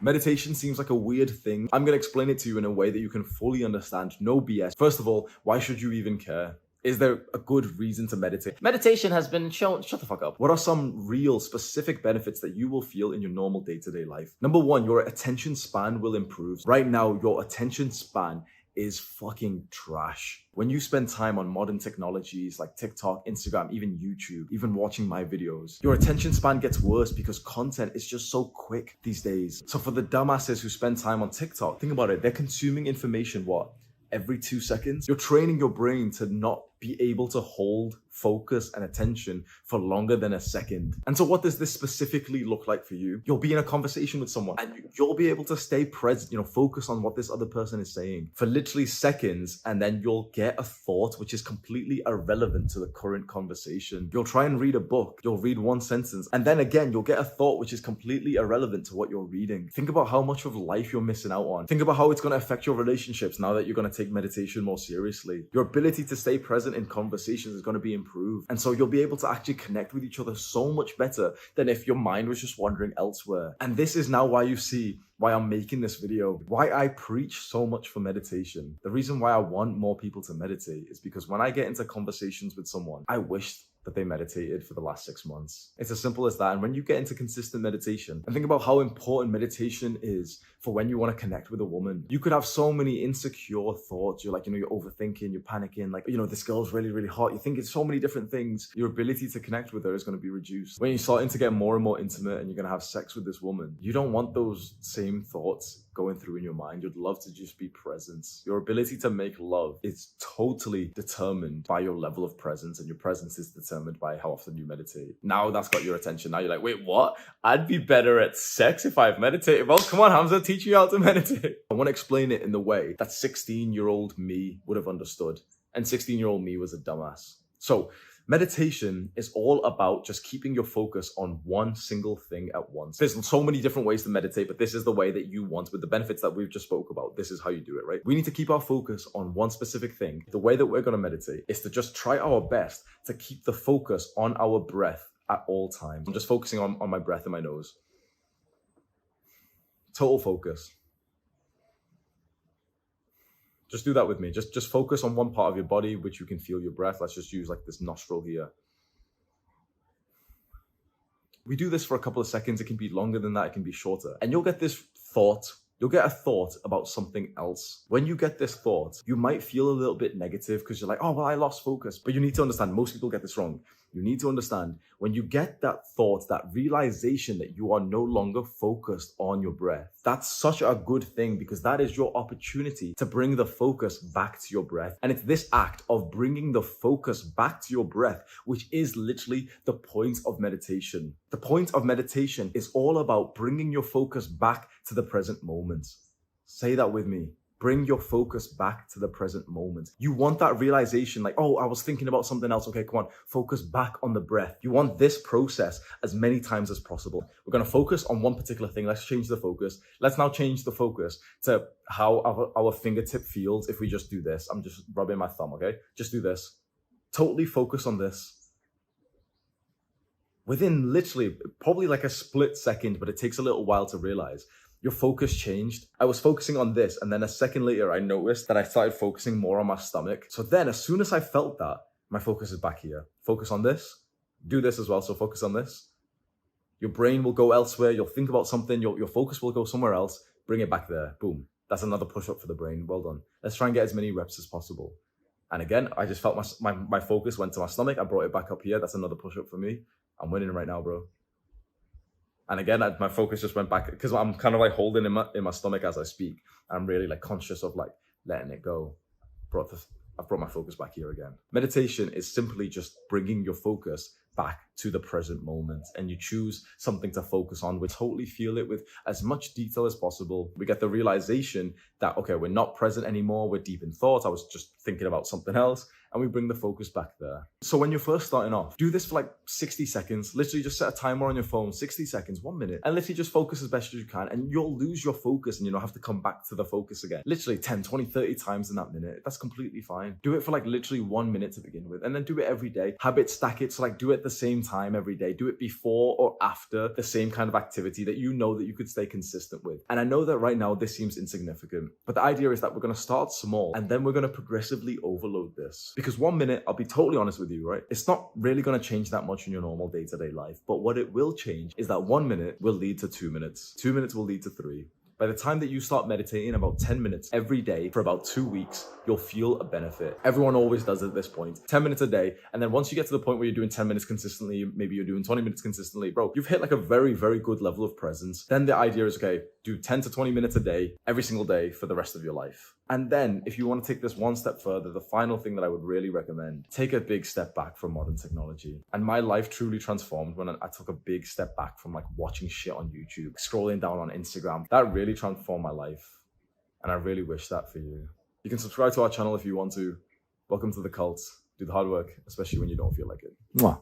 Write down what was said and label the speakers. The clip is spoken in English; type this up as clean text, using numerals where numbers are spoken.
Speaker 1: Meditation seems like a weird thing. I'm going to explain it to you in a way that you can fully understand. No BS. First of all, why should you even care? Is there a good reason to meditate? Meditation has been shown. Shut the fuck up. What are some real specific benefits that you will feel in your normal day-to-day life? Number one, your attention span will improve. Right now, your attention span is fucking trash. When you spend time on modern technologies like TikTok, Instagram, even YouTube, even watching my videos, your attention span gets worse because content is just so quick these days. So for the dumbasses who spend time on TikTok, think about it. They're consuming information, what? Every 2 seconds? You're training your brain to not be able to hold focus and attention for longer than a second. And so what does this specifically look like for you? You'll be in a conversation with someone and you'll be able to stay present, focus on what this other person is saying for literally seconds, and then you'll get a thought which is completely irrelevant to the current conversation. You'll try and read a book, you'll read one sentence, and then again, you'll get a thought which is completely irrelevant to what you're reading. Think about how much of life you're missing out on. Think about how it's going to affect your relationships now that you're going to take meditation more seriously. Your ability to stay present in conversations is going to be improved. And so you'll be able to actually connect with each other so much better than if your mind was just wandering elsewhere. And this is now why you see why I'm making this video, why I preach so much for meditation. The reason why I want more people to meditate is because when I get into conversations with someone, I wish that they meditated for the last 6 months. It's as simple as that. And when you get into consistent meditation, and think about how important meditation is for when you want to connect with a woman. You could have so many insecure thoughts. You're like, you're overthinking, you're panicking, like, this girl's really, really hot. You think it's so many different things. Your ability to connect with her is going to be reduced. When you're starting to get more and more intimate and you're going to have sex with this woman, you don't want those same thoughts going through in your mind. You'd love to just be present. Your ability to make love is totally determined by your level of presence, and your presence is determined by how often you meditate. Now that's got your attention. Now you're like, wait, what? I'd be better at sex if I've meditated. Well, come on, Hamza, teach you how to meditate. I want to explain it in the way that 16-year-old me would have understood. And 16-year-old me was a dumbass. So meditation is all about just keeping your focus on one single thing at once. There's so many different ways to meditate, but this is the way that you want with the benefits that we've just spoke about. This is how you do it, right? We need to keep our focus on one specific thing. The way that we're going to meditate is to just try our best to keep the focus on our breath at all times. I'm just focusing on my breath in my nose. Total focus. Just do that with me. Just focus on one part of your body, which you can feel your breath. Let's just use like this nostril here. We do this for a couple of seconds. It can be longer than that. It can be shorter. And you'll get this thought. You'll get a thought about something else. When you get this thought, you might feel a little bit negative because you're like, oh, well, I lost focus. But you need to understand, most people get this wrong. You need to understand, when you get that thought, that realization that you are no longer focused on your breath, that's such a good thing, because that is your opportunity to bring the focus back to your breath. And it's this act of bringing the focus back to your breath, which is literally the point of meditation. The point of meditation is all about bringing your focus back to the present moment. Say that with me. Bring your focus back to the present moment. You want that realization, like, oh, I was thinking about something else. Okay, come on, focus back on the breath. You want this process as many times as possible. We're going to focus on one particular thing. Let's change the focus. Let's now change the focus to how our fingertip feels if we just do this. I'm just rubbing my thumb, okay? Just do this. Totally focus on this. Within literally probably like a split second, but it takes a little while to realize, your focus changed. I was focusing on this, and then a second later, I noticed that I started focusing more on my stomach. So then as soon as I felt that, my focus is back here. Focus on this. Do this as well. So focus on this. Your brain will go elsewhere. You'll think about something. Your focus will go somewhere else. Bring it back there. Boom. That's another push-up for the brain. Well done. Let's try and get as many reps as possible. And again, I just felt my focus went to my stomach. I brought it back up here. That's another push-up for me. I'm winning right now, bro. And again, my focus just went back because I'm kind of like holding in my stomach as I speak. I'm really like conscious of like letting it go. I've brought my focus back here again. Meditation is simply just bringing your focus back to the present moment, and you choose something to focus on. We totally feel it with as much detail as possible. We get the realization that, okay, we're not present anymore. We're deep in thought. I was just thinking about something else. and we bring the focus back there. So when you're first starting off, do this for like 60 seconds. Literally just set a timer on your phone, 60 seconds, 1 minute, and literally just focus as best as you can, and you'll lose your focus and you don't have to come back to the focus again. Literally 10, 20, 30 times in that minute. That's completely fine. Do it for like literally 1 minute to begin with, and then do it every day. Habit stack it. So like do it at the same time every day. Do it before or after the same kind of activity that you know that you could stay consistent with. And I know that right now this seems insignificant, but the idea is that we're going to start small and then we're going to progressively overload this. Because 1 minute, I'll be totally honest with you, right? It's not really going to change that much in your normal day-to-day life. But what it will change is that 1 minute will lead to 2 minutes. 2 minutes will lead to 3. By the time that you start meditating about 10 minutes every day for about 2 weeks, you'll feel a benefit. Everyone always does at this point, 10 minutes a day. And then once you get to the point where you're doing 10 minutes consistently, maybe you're doing 20 minutes consistently, bro, you've hit like a very, very good level of presence. Then the idea is, okay, do 10 to 20 minutes a day, every single day for the rest of your life. And then if you want to take this one step further, the final thing that I would really recommend, take a big step back from modern technology. And my life truly transformed when I took a big step back from like watching shit on YouTube, scrolling down on Instagram. That really transformed my life. And I really wish that for you. You can subscribe to our channel if you want to. Welcome to the cult. Do the hard work, especially when you don't feel like it. Mwah.